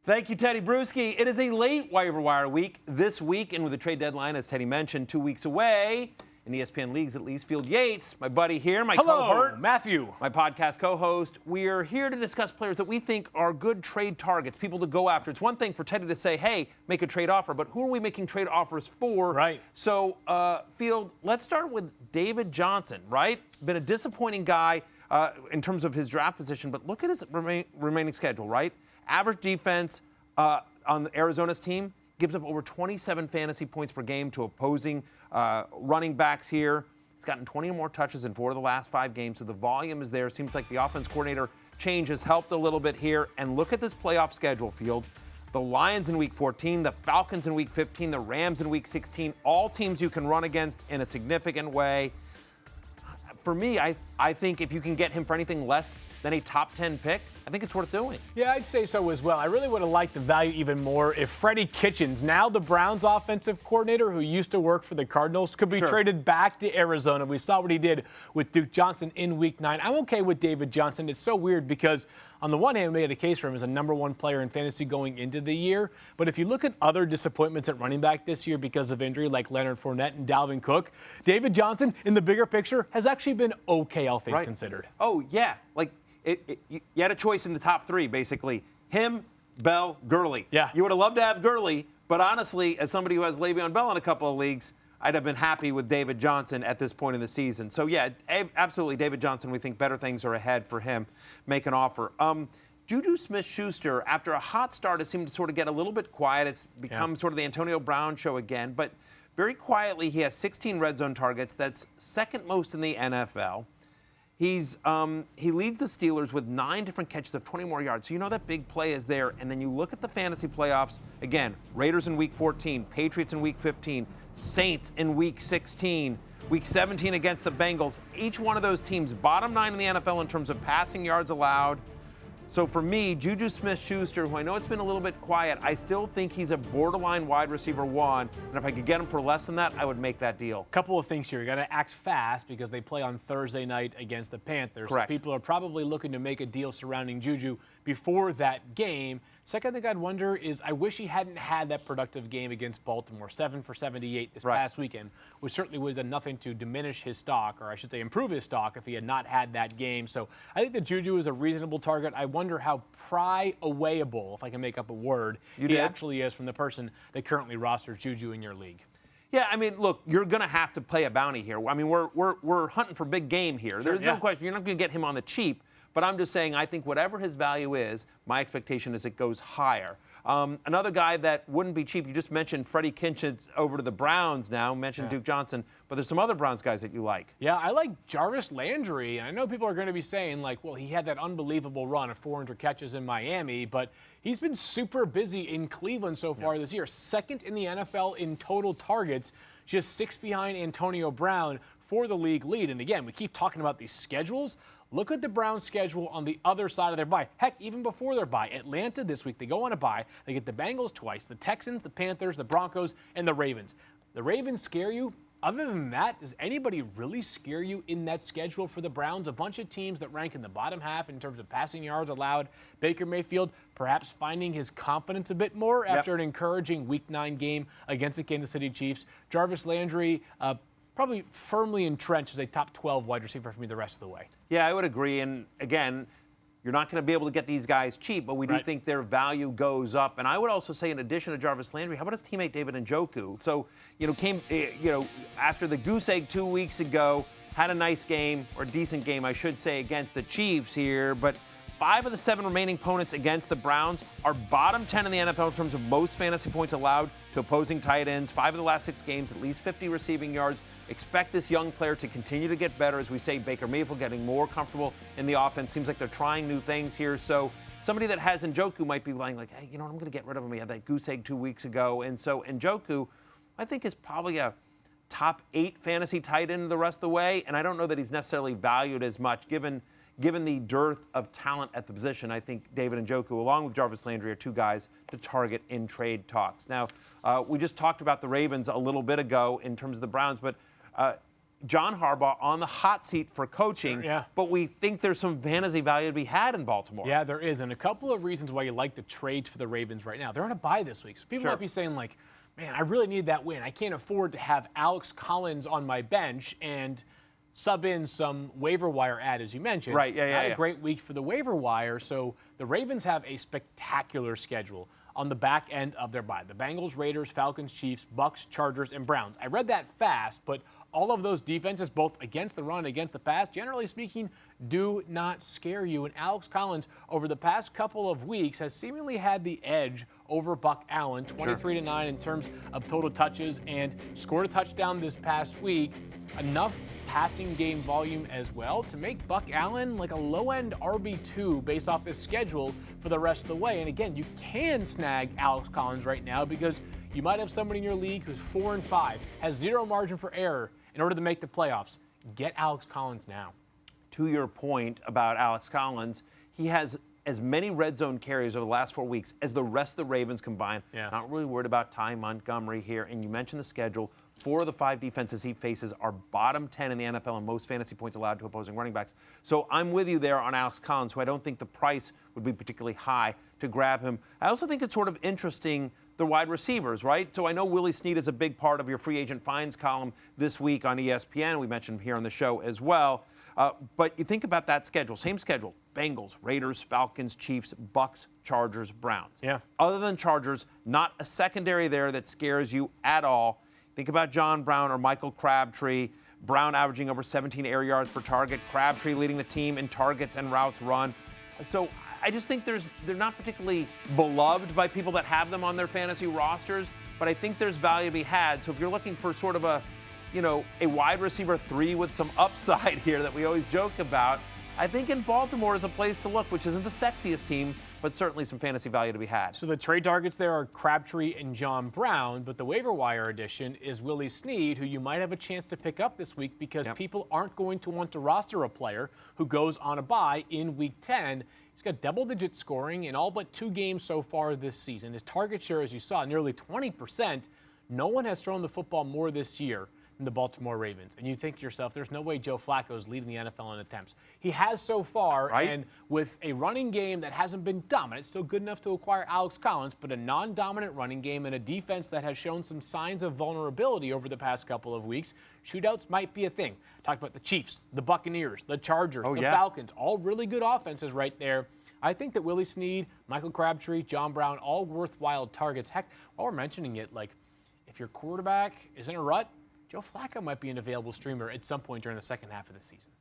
Thank you, Teddy Bruschi. It is a late waiver wire week this week, and with the trade deadline, as Teddy mentioned, 2 weeks away, in the ESPN leagues at least, Field Yates, my buddy here, my cohort, Matthew, my podcast co-host. We are here to discuss players that we think are good trade targets, people to go after. It's one thing for Teddy to say, hey, make a trade offer, but who are we making trade offers for? Right. So, Field, let's start with David Johnson, right? Been a disappointing guy in terms of his draft position, but look at his remaining schedule, right? Average defense on Arizona's team gives up over 27 fantasy points per game to opposing running backs here. He's gotten 20 or more touches in 4 of the last 5 games, so the volume is there. Seems like the offense coordinator change has helped a little bit here. And look at this playoff schedule, Field. The Lions in Week 14, the Falcons in Week 15, the Rams in Week 16, all teams you can run against in a significant way. For me, I think if you can get him for anything less than a top 10 pick, I think it's worth doing. Yeah, I'd say so as well. I really would have liked the value even more if Freddie Kitchens, now the Browns offensive coordinator who used to work for the Cardinals, could be traded back to Arizona. We saw what he did with Duke Johnson in Week 9. I'm okay with David Johnson. It's so weird because on the one hand, we made a case for him as a number 1 player in fantasy going into the year. But if you look at other disappointments at running back this year because of injury, like Leonard Fournette and Dalvin Cook, David Johnson, in the bigger picture, has actually been okay, all things considered. Oh, yeah. Like, you had a choice in the top 3, basically. Him, Bell, Gurley. Yeah. You would have loved to have Gurley, but honestly, as somebody who has Le'Veon Bell in a couple of leagues, I'd have been happy with David Johnson at this point in the season. So, yeah, absolutely, David Johnson, we think better things are ahead for him. Make an offer. JuJu Smith-Schuster, after a hot start, has seemed to sort of get a little bit quiet. It's become sort of the Antonio Brown show again. But very quietly, he has 16 red zone targets. That's second most in the NFL. He leads the Steelers with 9 different catches of 20 more yards. So you know that big play is there. And then you look at the fantasy playoffs. Again, Raiders in Week 14, Patriots in Week 15, Saints in Week 16, Week 17 against the Bengals. Each one of those teams bottom 9 in the NFL in terms of passing yards allowed. So for me, JuJu Smith-Schuster, who I know it's been a little bit quiet, I still think he's a borderline wide receiver 1. And if I could get him for less than that, I would make that deal. Couple of things here. You got to act fast because they play on Thursday night against the Panthers. Correct. So people are probably looking to make a deal surrounding JuJu before that game. Second thing I'd wonder is I wish he hadn't had that productive game against Baltimore, 7 for 78 this past weekend, which certainly would have done nothing to diminish his stock, or I should say improve his stock if he had not had that game. So I think that JuJu is a reasonable target. I wonder how pry-awayable, if I can make up a word, he actually is from the person that currently rosters JuJu in your league. Yeah, I mean, look, you're going to have to pay a bounty here. I mean, we're hunting for big game here. There's no question. You're not going to get him on the cheap. But I'm just saying, I think whatever his value is, my expectation is it goes higher. Another guy that wouldn't be cheap, you just mentioned Freddie Kitchens over to the Browns now, mentioned Duke Johnson, but there's some other Browns guys that you like. Yeah, I like Jarvis Landry, and I know people are going to be saying, like, well, he had that unbelievable run of 400 catches in Miami, but he's been super busy in Cleveland so far this year. Second in the NFL in total targets, just 6 behind Antonio Brown for the league lead. And again, we keep talking about these schedules. Look at the Browns' schedule on the other side of their bye. Heck, even before their bye. Atlanta this week, they go on a bye. They get the Bengals twice, the Texans, the Panthers, the Broncos, and the Ravens. The Ravens scare you. Other than that, does anybody really scare you in that schedule for the Browns? A bunch of teams that rank in the bottom half in terms of passing yards allowed. Baker Mayfield perhaps finding his confidence a bit more after an encouraging Week 9 game against the Kansas City Chiefs. Jarvis Landry, probably firmly entrenched as a top 12 wide receiver for me the rest of the way. Yeah, I would agree. And again, you're not going to be able to get these guys cheap, but we do think their value goes up. And I would also say, in addition to Jarvis Landry, how about his teammate David Njoku? So, after the goose egg 2 weeks ago, had a nice game, or decent game, I should say, against the Chiefs here, but 5 of the 7 remaining opponents against the Browns are bottom 10 in the NFL in terms of most fantasy points allowed to opposing tight ends. 5 of the last 6 games, at least 50 receiving yards. Expect this young player to continue to get better. As we say, Baker Mayfield getting more comfortable in the offense. Seems like they're trying new things here. So somebody that has Njoku might be like, hey, you know what, I'm going to get rid of him. We had that goose egg 2 weeks ago. And so Njoku, I think, is probably a top 8 fantasy tight end the rest of the way. And I don't know that he's necessarily valued as much given the dearth of talent at the position. I think David Njoku, along with Jarvis Landry, are 2 guys to target in trade talks. Now, we just talked about the Ravens a little bit ago in terms of the Browns, but John Harbaugh on the hot seat for coaching, Sure, yeah. but we think there's some fantasy value to be had in Baltimore. Yeah, there is. And a couple of reasons why you like the trades for the Ravens right now. They're on a bye this week. So people Sure. might be saying, like, man, I really need that win. I can't afford to have Alex Collins on my bench and sub in some waiver wire ad, as you mentioned. Right, yeah. Not a great week for the waiver wire. So the Ravens have a spectacular schedule on the back end of their bye. The Bengals, Raiders, Falcons, Chiefs, Bucks, Chargers, and Browns. I read that fast, but all of those defenses, both against the run and against the pass, generally speaking, do not scare you. And Alex Collins, over the past couple of weeks, has seemingly had the edge over Buck Allen, 23-9 in terms of total touches, and scored a touchdown this past week. Enough passing game volume as well to make Buck Allen like a low-end RB2 based off his schedule for the rest of the way. And again, you can snag Alex Collins right now because you might have somebody in your league who's 4-5, has zero margin for error in order to make the playoffs. Get Alex Collins now. To your point about Alex Collins, he has as many red zone carries over the last 4 weeks as the rest of the Ravens combined. Yeah. Not really worried about Ty Montgomery here. And you mentioned the schedule. 4 of the 5 defenses he faces are bottom 10 in the NFL in most fantasy points allowed to opposing running backs. So I'm with you there on Alex Collins, who I don't think the price would be particularly high to grab him. I also think it's sort of interesting, the wide receivers, right? So I know Willie Sneed is a big part of your free agent finds column this week on ESPN. We mentioned him here on the show as well. But you think about that schedule, same schedule: Bengals, Raiders, Falcons, Chiefs, Bucks, Chargers, Browns. Yeah. Other than Chargers, not a secondary there that scares you at all. Think about John Brown or Michael Crabtree. Brown averaging over 17 air yards per target. Crabtree leading the team in targets and routes run. So I just think they're not particularly beloved by people that have them on their fantasy rosters, but I think there's value to be had. So if you're looking for sort of a wide receiver 3 with some upside here that we always joke about, I think in Baltimore is a place to look, which isn't the sexiest team, but certainly some fantasy value to be had. So the trade targets there are Crabtree and John Brown, but the waiver wire addition is Willie Sneed, who you might have a chance to pick up this week because people aren't going to want to roster a player who goes on a bye in Week 10. He's got double-digit scoring in all but 2 games so far this season. His target share, as you saw, nearly 20%. No one has thrown the football more this year than the Baltimore Ravens. And you think to yourself, there's no way Joe Flacco is leading the NFL in attempts. He has so far, right? And with a running game that hasn't been dominant, still good enough to acquire Alex Collins, but a non-dominant running game and a defense that has shown some signs of vulnerability over the past couple of weeks, shootouts might be a thing. Talk about the Chiefs, the Buccaneers, the Chargers, the Falcons, all really good offenses right there. I think that Willie Sneed, Michael Crabtree, John Brown, all worthwhile targets. Heck, while we're mentioning it, like, if your quarterback is in a rut, Joe Flacco might be an available streamer at some point during the second half of the season.